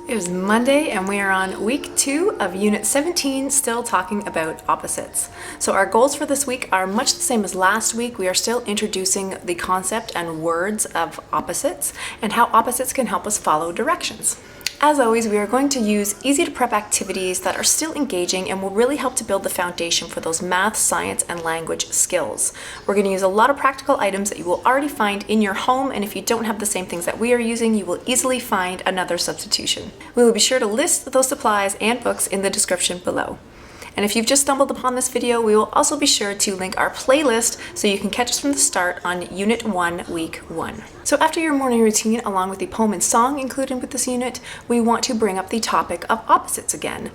It is Monday and we are on week 2 of unit 17, still talking about opposites. So our goals for this week are much the same as last week. We are still introducing the concept and words of opposites and how opposites can help us follow directions. As always, we are going to use easy to prep activities that are still engaging and will really help to build the foundation for those math, science, and language skills. We're going to use a lot of practical items that you will already find in your home, and if you don't have the same things that we are using, you will easily find another substitution. We will be sure to list those supplies and books in the description below. And if you've just stumbled upon this video, we will also be sure to link our playlist so you can catch us from the start on Unit 1, Week 1. So after your morning routine, along with the poem and song included with this unit, we want to bring up the topic of opposites again.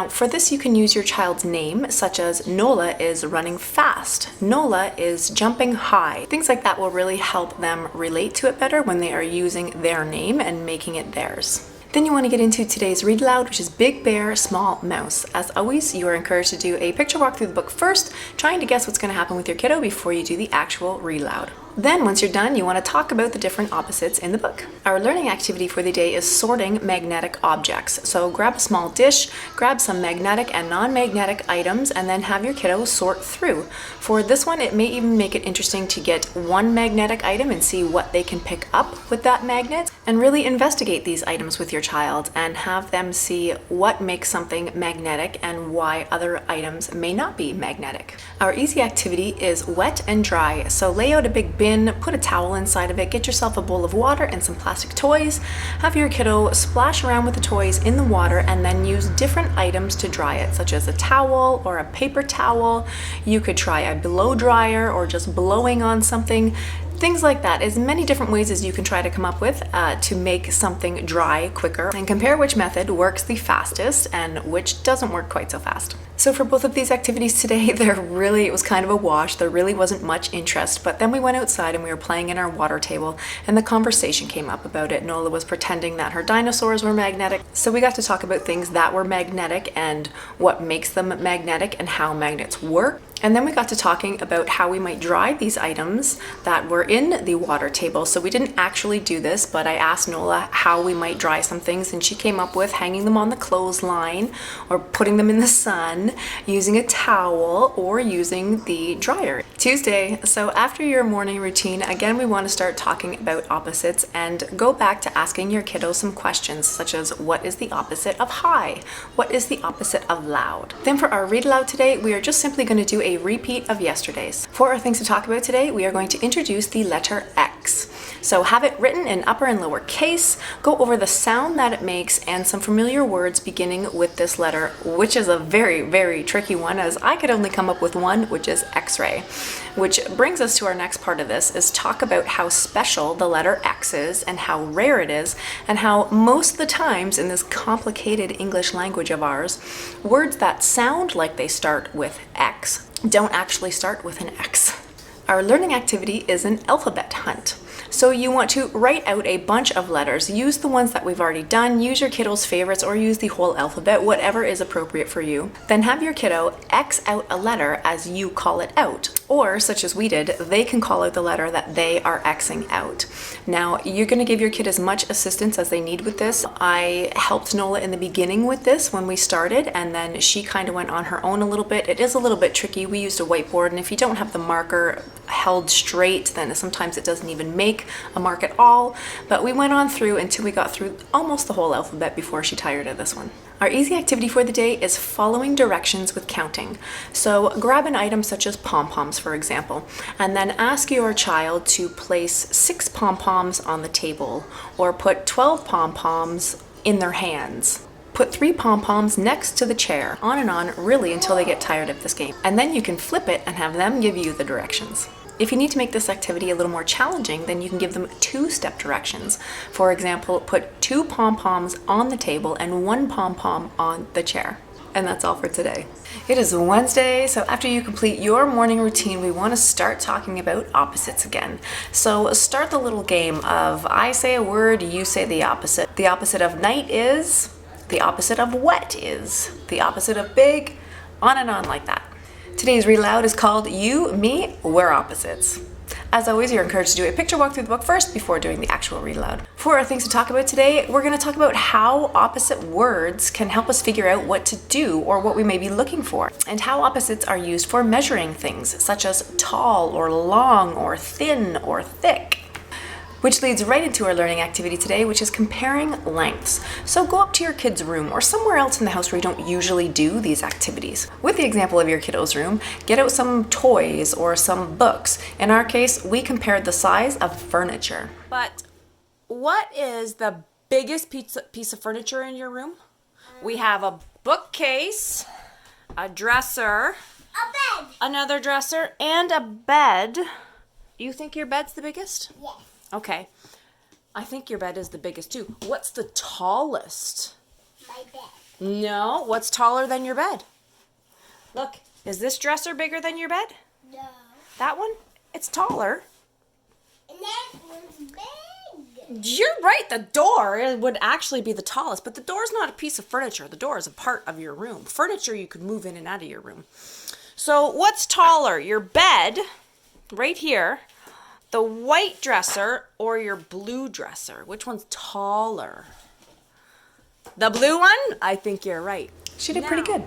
For this you can use your child's name, such as Nola is running fast, Nola is jumping high. Things like that will really help them relate to it better when they are using their name and making it theirs. Then you want to get into today's read aloud, which is Big Bear, Small Mouse. As always, you are encouraged to do a picture walk through the book first, trying to guess what's going to happen with your kiddo before you do the actual read aloud. Then, once you're done, you want to talk about the different opposites in the book. Our learning activity for the day is sorting magnetic objects. So grab a small dish, grab some magnetic and non-magnetic items, and then have your kiddo sort through. For this one, it may even make it interesting to get one magnetic item and see what they can pick up with that magnet, and really investigate these items with your child and have them see what makes something magnetic and why other items may not be magnetic. Our easy activity is wet and dry. So lay out a big bin, put a towel inside of it, get yourself a bowl of water and some plastic toys, have your kiddo splash around with the toys in the water, and then use different items to dry it, such as a towel or a paper towel. You could try a blow dryer or just blowing on something. Things like that, as many different ways as you can try to come up with to make something dry quicker, and compare which method works the fastest and which doesn't work quite so fast. So for both of these activities today, it was kind of a wash. There really wasn't much interest, but then we went outside and we were playing in our water table and the conversation came up about it. Nola was pretending that her dinosaurs were magnetic. So we got to talk about things that were magnetic and what makes them magnetic and how magnets work. And then we got to talking about how we might dry these items that were in the water table. So we didn't actually do this, but I asked Nola how we might dry some things, and she came up with hanging them on the clothesline or putting them in the sun, using a towel, or using the dryer. Tuesday, so after your morning routine, again, we want to start talking about opposites and go back to asking your kiddo some questions, such as what is the opposite of high? What is the opposite of loud? Then for our read aloud today, we are just simply going to do a repeat of yesterday's. For our things to talk about today, we are going to introduce the letter X. So have it written in upper and lower case, go over the sound that it makes and some familiar words beginning with this letter, which is a very, very tricky one, as I could only come up with one, which is X-ray. Which brings us to our next part of this, is talk about how special the letter X is and how rare it is, and how most of the times in this complicated English language of ours, words that sound like they start with X don't actually start with an X. Our learning activity is an alphabet hunt. So you want to write out a bunch of letters. Use the ones that we've already done, use your kiddo's favorites, or use the whole alphabet, whatever is appropriate for you. Then have your kiddo X out a letter as you call it out. Or, such as we did, they can call out the letter that they are Xing out. Now, you're going to give your kid as much assistance as they need with this. I helped Nola in the beginning with this when we started, and then she kind of went on her own a little bit. It is a little bit tricky. We used a whiteboard, and if you don't have the marker held straight, then sometimes it doesn't even make a mark at all. But we went on through until we got through almost the whole alphabet before she tired of this one. Our easy activity for the day is following directions with counting. So grab an item such as pom-poms, for example, and then ask your child to place 6 pom-poms on the table, or put 12 pom-poms in their hands. Put 3 pom-poms next to the chair, on and on, really until they get tired of this game. And then you can flip it and have them give you the directions. If you need to make this activity a little more challenging, then you can give them 2-step directions. For example, put 2 pom-poms on the table and 1 pom-pom on the chair. And that's all for today. It is Wednesday, so after you complete your morning routine, we want to start talking about opposites again. So start the little game of I say a word, you say the opposite. The opposite of night is, the opposite of wet is, the opposite of big, on and on like that. Today's read aloud is called You, Me, We're Opposites. As always, you're encouraged to do a picture walk through the book first before doing the actual read aloud. For our things to talk about today, we're going to talk about how opposite words can help us figure out what to do or what we may be looking for, and how opposites are used for measuring things, such as tall or long or thin or thick. Which leads right into our learning activity today, which is comparing lengths. So go up to your kid's room or somewhere else in the house where you don't usually do these activities. With the example of your kiddo's room, get out some toys or some books. In our case, we compared the size of furniture. But what is the biggest piece of furniture in your room? We have a bookcase, a dresser, a bed, another dresser, and a bed. You think your bed's the biggest? yes, Okay. I think your bed is the biggest too. What's the tallest? my bed, No. What's taller than your bed? Look, is this dresser bigger than your bed? no, That one? It's taller. and that one's big. You're right. The door would actually be the tallest, but the door's not a piece of furniture. The door is a part of your room. Furniture you could move in and out of your room. So what's taller? Your bed, right here, the white dresser, or your blue dresser? Which one's taller? The blue one? I think you're right. She did pretty good.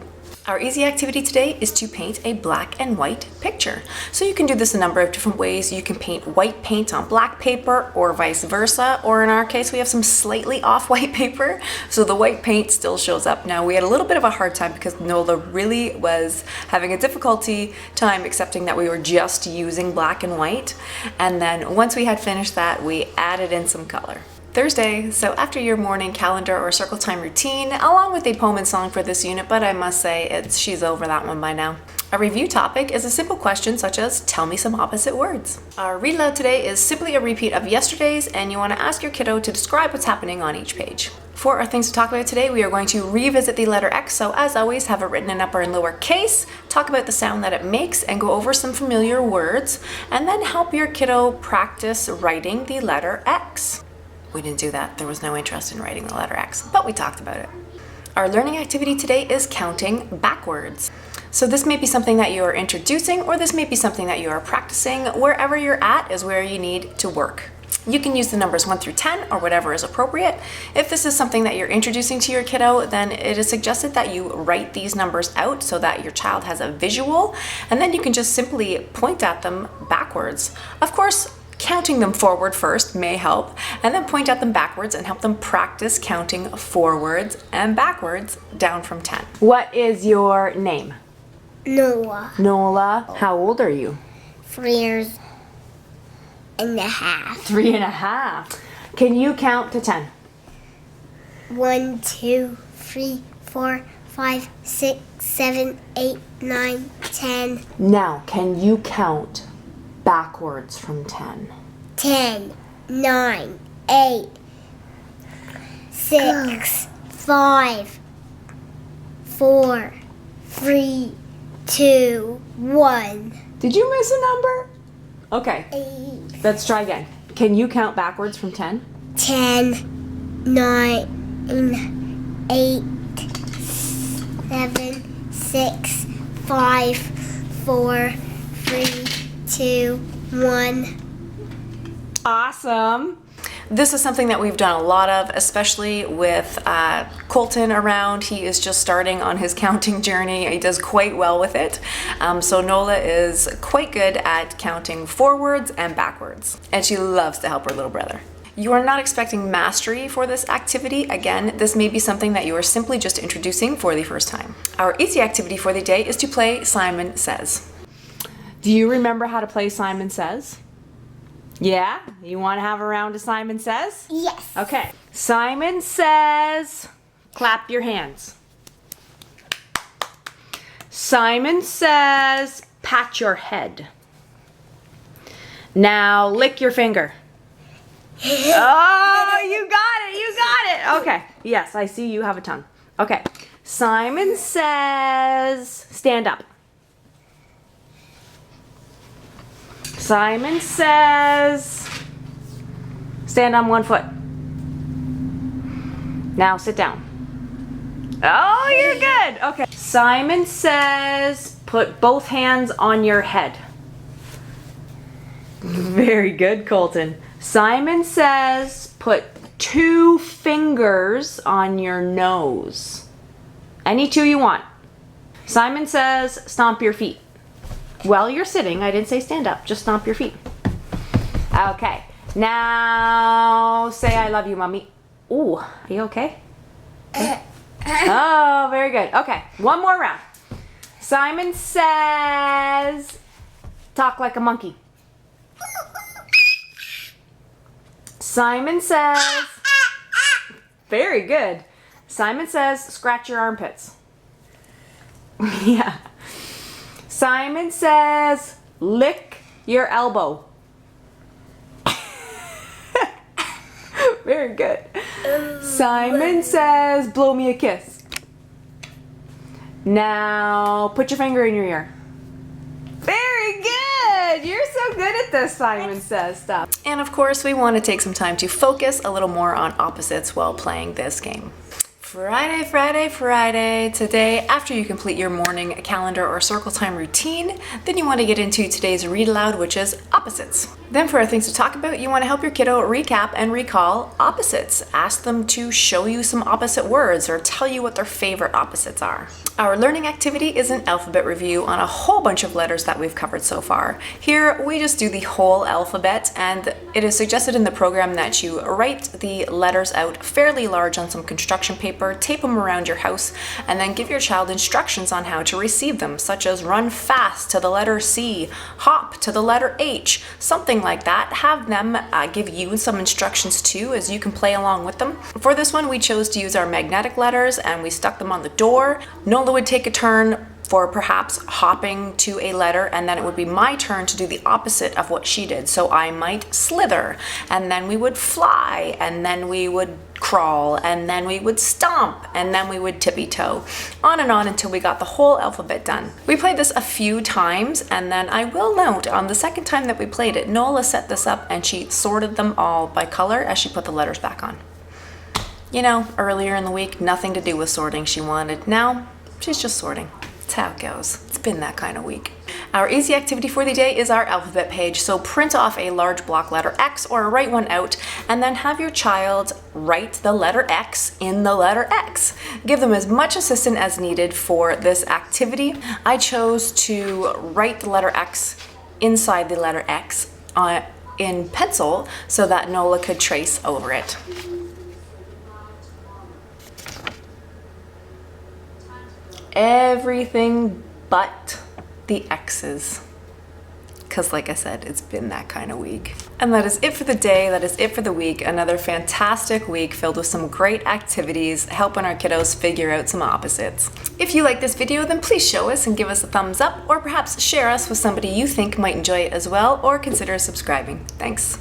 Our easy activity today is to paint a black and white picture. So you can do this a number of different ways. You can paint white paint on black paper or vice versa, or in our case we have some slightly off white paper, so the white paint still shows up. Now we had a little bit of a hard time because Nola really was having a difficulty time accepting that we were just using black and white, and then once we had finished that, we added in some color. Thursday, so after your morning calendar or circle time routine, along with a poem and song for this unit, but I must say she's over that one by now. Our review topic is a simple question such as, tell me some opposite words. Our read aloud today is simply a repeat of yesterday's, and you want to ask your kiddo to describe what's happening on each page. For our things to talk about today, we are going to revisit the letter X, so as always, have it written in upper and lower case, talk about the sound that it makes, and go over some familiar words, and then help your kiddo practice writing the letter X. We didn't do that. There was no interest in writing the letter X, but we talked about it. Our learning activity today is counting backwards. So this may be something that you are introducing, or this may be something that you are practicing. Wherever you're at is where you need to work. You can use the numbers 1 through 10 or whatever is appropriate. If this is something that you're introducing to your kiddo, then it is suggested that you write these numbers out so that your child has a visual, and then you can just simply point at them backwards. Of course, counting them forward first may help, and then point at them backwards and help them practice counting forwards and backwards down from 10. What is your name? Noah, Nola. How old are you? 3 years and a half. 3.5. Can you count to 10? 1, 2, 3, 4, 5, 6, 7, 8, 9, 10. Now, can you count backwards from 10? 10, 9, 8, 6, 5, 4, 3, 2, 1. Did you miss a number? Okay, 8, let's try again. Can you count backwards from 10? 10, 9, 8, 7, 6, 5, 4, 3, 2, 1. Awesome. This is something that we've done a lot of, especially with Colton around. He is just starting on his counting journey. He does quite well with it. So Nola is quite good at counting forwards and backwards, and she loves to help her little brother. You are not expecting mastery for this activity. Again, this may be something that you are simply just introducing for the first time. Our easy activity for the day is to play Simon Says. Do you remember how to play Simon Says? Yeah? You want to have a round of Simon Says? Yes. Okay. Simon Says, clap your hands. Simon Says, pat your head. Now lick your finger. Oh, you got it, you got it. Okay, yes, I see you have a tongue. Okay, Simon Says, stand up. Simon Says, stand on one foot. Now sit down. Oh, you're good. Okay. Simon Says, put both hands on your head. Very good, Colton. Simon says put 2 fingers on your nose. Any 2 you want. Simon says stomp your feet. Well, you're sitting. I didn't say stand up. Just stomp your feet. Okay. Now say I love you, Mommy. Ooh, are you okay? Oh, very good. Okay, one more round. Simon says talk like a monkey. Simon says, very good. Simon says scratch your armpits. Yeah. Simon says lick your elbow. Very good. Simon says blow me a kiss. Now put your finger in your ear. Very good. You're so good at this, Simon says stuff. And of course, we want to take some time to focus a little more on opposites while playing this game. Friday, Friday, Friday. Today, after you complete your morning calendar or circle time routine, then you want to get into today's read aloud, which is opposites. Then for our things to talk about, you want to help your kiddo recap and recall opposites. Ask them to show you some opposite words or tell you what their favorite opposites are. Our learning activity is an alphabet review on a whole bunch of letters that we've covered so far. Here, we just do the whole alphabet, and it is suggested in the program that you write the letters out fairly large on some construction paper, tape them around your house, and then give your child instructions on how to receive them, such as run fast to the letter C, hop to the letter H, something like that. Have them give you some instructions too, as you can play along with them. For this one, we chose to use our magnetic letters and we stuck them on the door. Nola would take a turn for perhaps hopping to a letter, and then it would be my turn to do the opposite of what she did. So I might slither, and then we would fly, and then we would crawl, and then we would stomp, and then we would tippy toe, on and on until we got the whole alphabet done. We played this a few times, and then I will note on the second time that we played it, Nola set this up and she sorted them all by color as she put the letters back on. You know, earlier in the week, nothing to do with sorting she wanted. Now, she's just sorting. That's how it goes. It's been that kind of week. Our easy activity for the day is our alphabet page. So print off a large block letter X or write one out, and then have your child write the letter X in the letter X. Give them as much assistance as needed for this activity. I chose to write the letter X inside the letter X in pencil so that Nola could trace over it. Everything but the X's. Because like I said, it's been that kind of week. And that is it for the day. That is it for the week. Another fantastic week filled with some great activities, helping our kiddos figure out some opposites. If you like this video, then please show us and give us a thumbs up, or perhaps share us with somebody you think might enjoy it as well, or consider subscribing. Thanks.